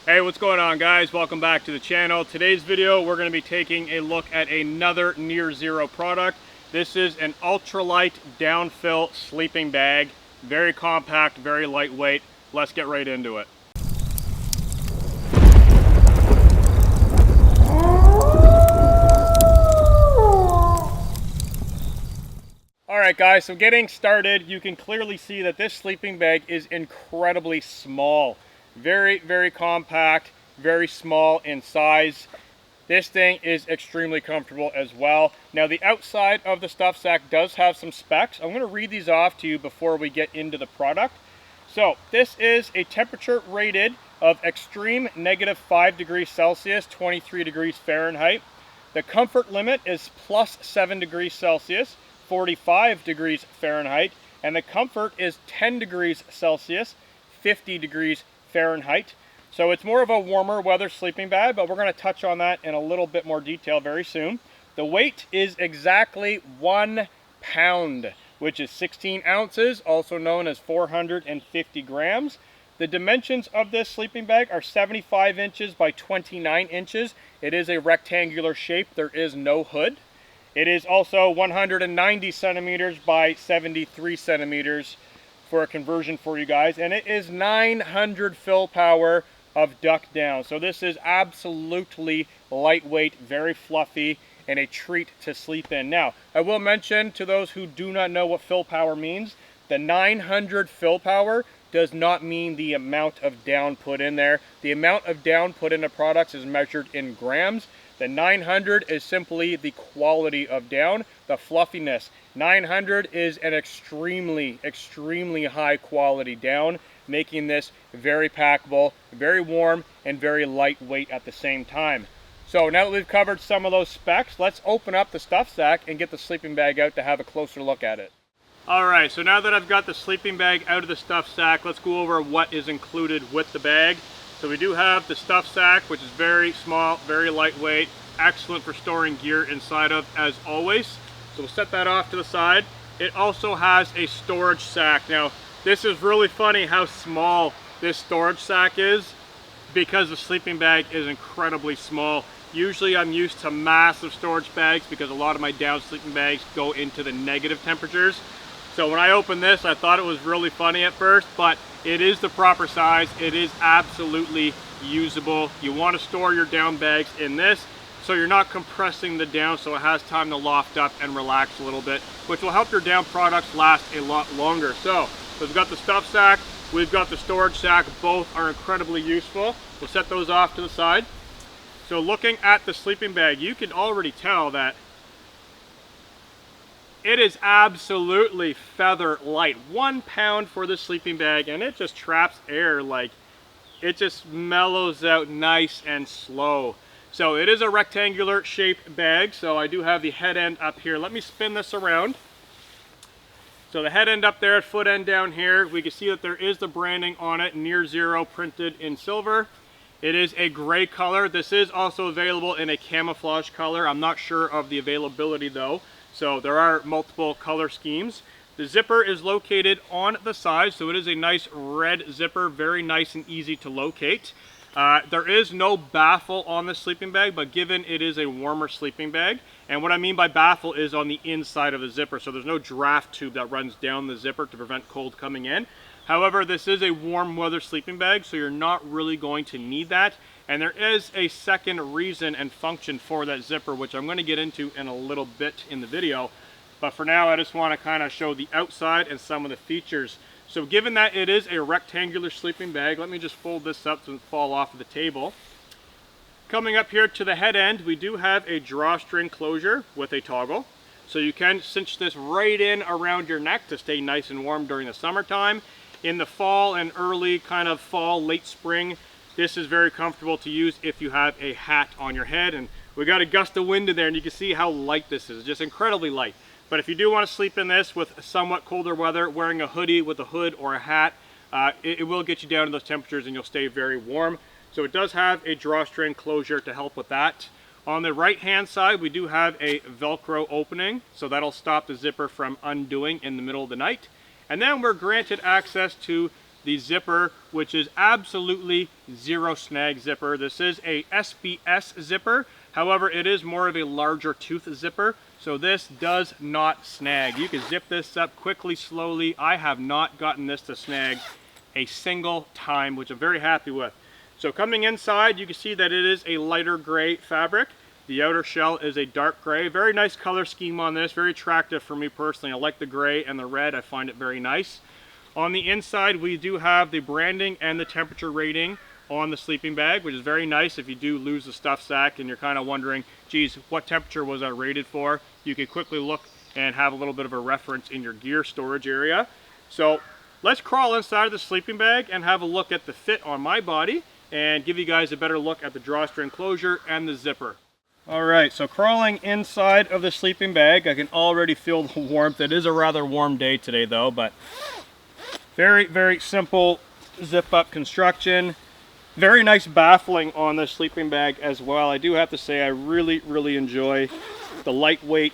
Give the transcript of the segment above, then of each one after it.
Hey, what's going on, guys? Welcome back to the channel. Today's video, we're going to be taking a look at another nearzero product. This is an ultralight downfill sleeping bag. Very compact, very lightweight. Let's get right into it. Alright guys, so getting started, you can clearly see that this sleeping bag is incredibly small. Very compact, very small in size. This thing is extremely comfortable as well. Now the outside of the stuff sack does have some specs. I'm going to read these off to you before we get into the product. So this is a temperature rated of extreme -5 degrees Celsius, 23 degrees Fahrenheit. The comfort limit is +7 degrees Celsius, 45 degrees Fahrenheit, and the comfort is 10 degrees Celsius, 50 degrees Fahrenheit. So it's more of a warmer weather sleeping bag, but we're going to touch on that in a little bit more detail very soon. The weight is exactly 1 pound, which is 16 ounces, also known as 450 grams. The dimensions of this sleeping bag are 75 inches by 29 inches. It is a rectangular shape. There is no hood. It is also 190 centimeters by 73 centimeters for a conversion for you guys. And it is 900 fill power of duck down. So this is absolutely lightweight, very fluffy, and a treat to sleep in. Now, I will mention to those who do not know what fill power means, the 900 fill power does not mean the amount of down put in there. The amount of down put into products is measured in grams. The 900 is simply the quality of down, the fluffiness. 900 is an extremely high quality down, making this very packable, very warm, and very lightweight at the same time. So now that we've covered some of those specs, let's open up the stuff sack and get the sleeping bag out to have a closer look at it. Alright, so now that I've got the sleeping bag out of the stuff sack, let's go over what is included with the bag. So we do have the stuff sack, which is very small, very lightweight, excellent for storing gear inside of as always. So we'll set that off to the side. It also has a storage sack. Now, this is really funny how small this storage sack is because the sleeping bag is incredibly small. Usually I'm used to massive storage bags because a lot of my down sleeping bags go into the negative temperatures. So when I opened this, I thought it was really funny at first, but it is the proper size. It is absolutely usable. You want to store your down bags in this so you're not compressing the down so it has time to loft up and relax a little bit, which will help your down products last a lot longer. So we've got the stuff sack, we've got the storage sack. Both are incredibly useful. We'll set those off to the side. So looking at the sleeping bag, you can already tell that it is absolutely feather light. 1 pound for the sleeping bag, and it just traps air. Like, it just mellows out nice and slow. So it is a rectangular shaped bag. So I do have the head end up here. Let me spin this around. So the head end up there, foot end down here. We can see that there is the branding on it, nearzero, printed in silver. It is a gray color. This is also available in a camouflage color. I'm not sure of the availability though. So there are multiple color schemes. The zipper is located on the side, so it is a nice red zipper, very nice and easy to locate. There is no baffle on the sleeping bag, but given it is a warmer sleeping bag, and what I mean by baffle is on the inside of the zipper, so there's no draft tube that runs down the zipper to prevent cold coming in. However, this is a warm weather sleeping bag, so you're not really going to need that. And there is a second reason and function for that zipper, which I'm going to get into in a little bit in the video. But for now, I just want to kind of show the outside and some of the features. So given that it is a rectangular sleeping bag, let me just fold this up so it doesn't fall off of the table. Coming up here to the head end, we do have a drawstring closure with a toggle. So you can cinch this right in around your neck to stay nice and warm during the summertime. In the fall and early kind of fall, late spring, this is very comfortable to use if you have a hat on your head. And we got a gust of wind in there, and you can see how light this is, just incredibly light. But if you do want to sleep in this with somewhat colder weather, wearing a hoodie with a hood or a hat, it will get you down to those temperatures and you'll stay very warm. So it does have a drawstring closure to help with that. On the right hand side, we do have a Velcro opening, so that'll stop the zipper from undoing in the middle of the night. And then we're granted access to the zipper, which is absolutely zero snag zipper. This is a SBS zipper. However, it is more of a larger tooth zipper, so this does not snag. You can zip this up quickly, slowly. I have not gotten this to snag a single time, which I'm very happy with. So coming inside, you can see that it is a lighter gray fabric. The outer shell is a dark gray. Very nice color scheme on this, very attractive for me personally. I like the gray and the red, I find it very nice. On the inside, we do have the branding and the temperature rating on the sleeping bag, which is very nice if you do lose the stuff sack and you're kind of wondering, geez, what temperature was I rated for? You can quickly look and have a little bit of a reference in your gear storage area. So let's crawl inside of the sleeping bag and have a look at the fit on my body and give you guys a better look at the drawstring closure and the zipper. All right, so crawling inside of the sleeping bag, I can already feel the warmth. It is a rather warm day today though, but very, very simple zip up construction. Very nice baffling on the sleeping bag as well. I do have to say I really, really enjoy the lightweight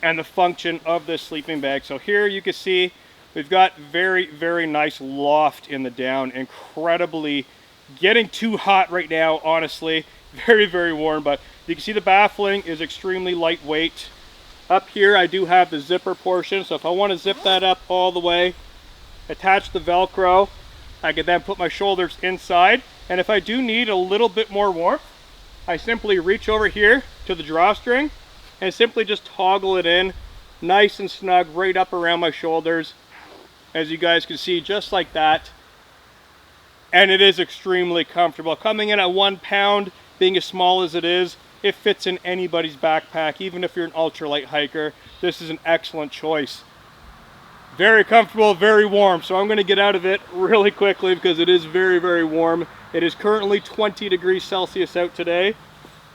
and the function of this sleeping bag. So here you can see we've got very, very nice loft in the down. Incredibly getting too hot right now, honestly. Very, very warm, but you can see the baffling is extremely lightweight. Up here I do have the zipper portion, so if I want to zip that up all the way, attach the Velcro, I can then put my shoulders inside, and if I do need a little bit more warmth, I simply reach over here to the drawstring and simply just toggle it in nice and snug right up around my shoulders, as you guys can see, just like that. And it is extremely comfortable. Coming in at 1 pound, being as small as it is, it fits in anybody's backpack. Even if you're an ultralight hiker, this is an excellent choice. Very comfortable, very warm. So I'm going to get out of it really quickly because it is very, very warm. It is currently 20 degrees Celsius out today,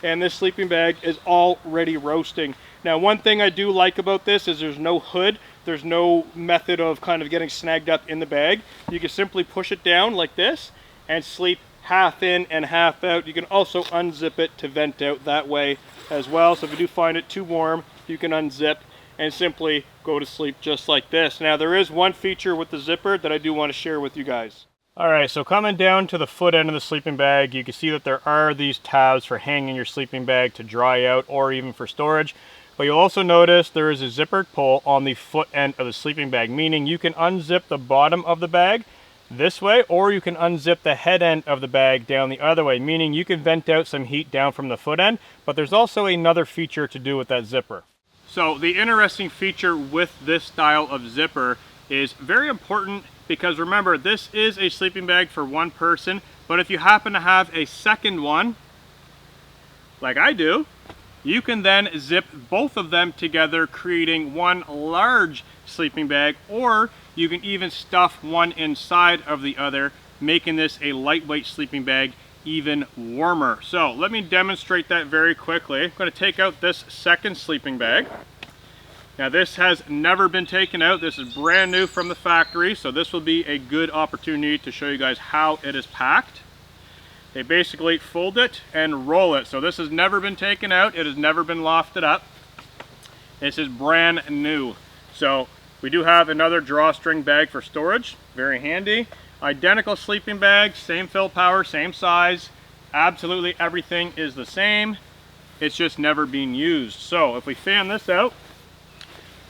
and this sleeping bag is already roasting. Now, one thing I do like about this is there's no hood. There's no method of kind of getting snagged up in the bag. You can simply push it down like this and sleep half in and half out. You can also unzip it to vent out that way as well. So if you do find it too warm, you can unzip and simply go to sleep just like this. Now, there is one feature with the zipper that I do want to share with you guys. All right, so coming down to the foot end of the sleeping bag, you can see that there are these tabs for hanging your sleeping bag to dry out or even for storage. But you'll also notice there is a zippered pull on the foot end of the sleeping bag, meaning you can unzip the bottom of the bag this way, or you can unzip the head end of the bag down the other way, meaning you can vent out some heat down from the foot end. But there's also another feature to do with that zipper. So the interesting feature with this style of zipper is very important, because remember, this is a sleeping bag for one person, but if you happen to have a second one, like I do, you can then zip both of them together, creating one large sleeping bag, or you can even stuff one inside of the other, making this a lightweight sleeping bag even warmer. So let me demonstrate that very quickly. I'm going to take out this second sleeping bag. Now, this has never been taken out. This is brand new from the factory, so this will be a good opportunity to show you guys how it is packed. They basically fold it and roll it. So this has never been taken out. It has never been lofted up. This is brand new. So we do have another drawstring bag for storage. Very handy. Identical sleeping bag, same fill power, same size. Absolutely everything is the same. It's just never being used. So if we fan this out,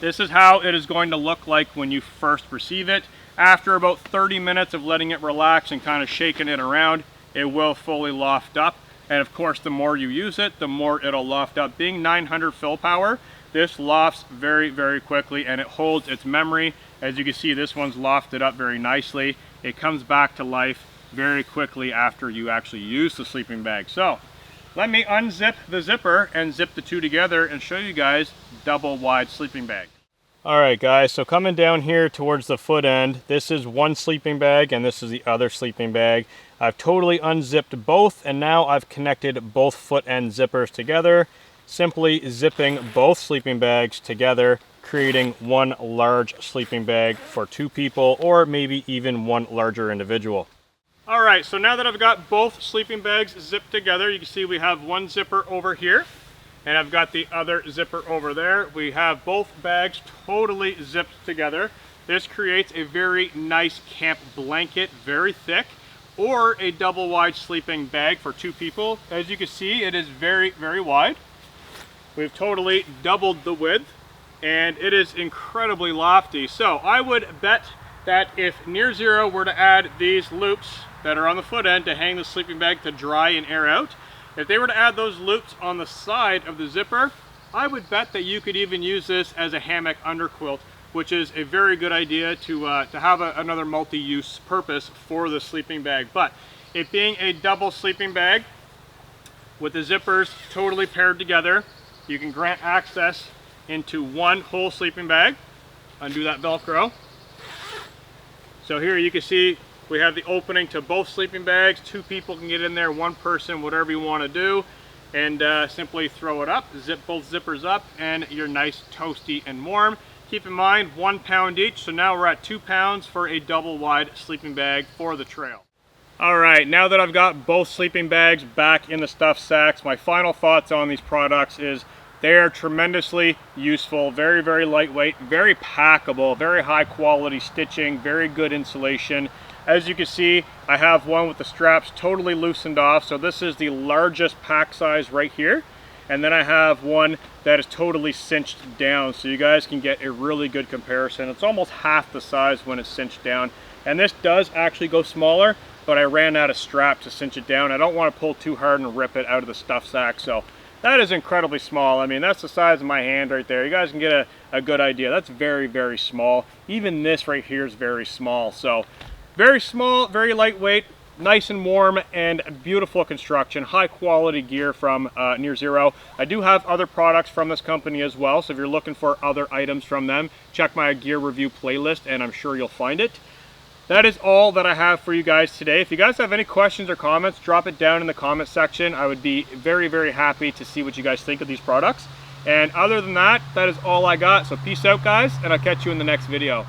this is how it is going to look like when you first receive it. After about 30 minutes of letting it relax and kind of shaking it around, it will fully loft up. And of course, the more you use it, the more it'll loft up. Being 900 fill power, this lofts very, very quickly, and it holds its memory. As you can see, this one's lofted up very nicely. It comes back to life very quickly after you actually use the sleeping bag. So let me unzip the zipper and zip the two together and show you guys double wide sleeping bag. All right, guys, so coming down here towards the foot end, this is one sleeping bag and this is the other sleeping bag. I've totally unzipped both, and now I've connected both foot end zippers together, simply zipping both sleeping bags together, creating one large sleeping bag for two people, or maybe even one larger individual. All right, so now that I've got both sleeping bags zipped together, you can see we have one zipper over here, and I've got the other zipper over there. We have both bags totally zipped together. This creates a very nice camp blanket, very thick, or a double wide sleeping bag for 2 people. As you can see, it is very, very wide. We've totally doubled the width, and it is incredibly lofty. So I would bet that if nearzero were to add these loops that are on the foot end to hang the sleeping bag to dry and air out, if they were to add those loops on the side of the zipper, I would bet that you could even use this as a hammock underquilt, which is a very good idea to have another multi-use purpose for the sleeping bag. But it being a double sleeping bag with the zippers totally paired together, you can grant access into one whole sleeping bag. Undo that Velcro. So here you can see we have the opening to both sleeping bags. 2 people can get in there, 1 person, whatever you want to do. And simply throw it up, zip both zippers up, and you're nice, toasty, and warm. Keep in mind, 1 pound each, so now we're at 2 pounds for a double wide sleeping bag for the trail. All right, now that I've got both sleeping bags back in the stuffed sacks, my final thoughts on these products is they are tremendously useful, very, very lightweight, very packable, very high quality stitching, very good insulation. As you can see, I have one with the straps totally loosened off, so this is the largest pack size right here. And then I have one that is totally cinched down, so you guys can get a really good comparison. It's almost half the size when it's cinched down. And this does actually go smaller, but I ran out of strap to cinch it down. I don't want to pull too hard and rip it out of the stuff sack, so that is incredibly small. I mean, that's the size of my hand right there. You guys can get a good idea. That's very, very small. Even this right here is very small. So very small, very lightweight, nice and warm, and beautiful construction. High quality gear from nearzero. I do have other products from this company as well, so if you're looking for other items from them, check my gear review playlist and I'm sure you'll find it. That is all that I have for you guys today. If you guys have any questions or comments, drop it down in the comment section. I would be very, very happy to see what you guys think of these products. And other than that, that is all I got. So peace out, guys, and I'll catch you in the next video.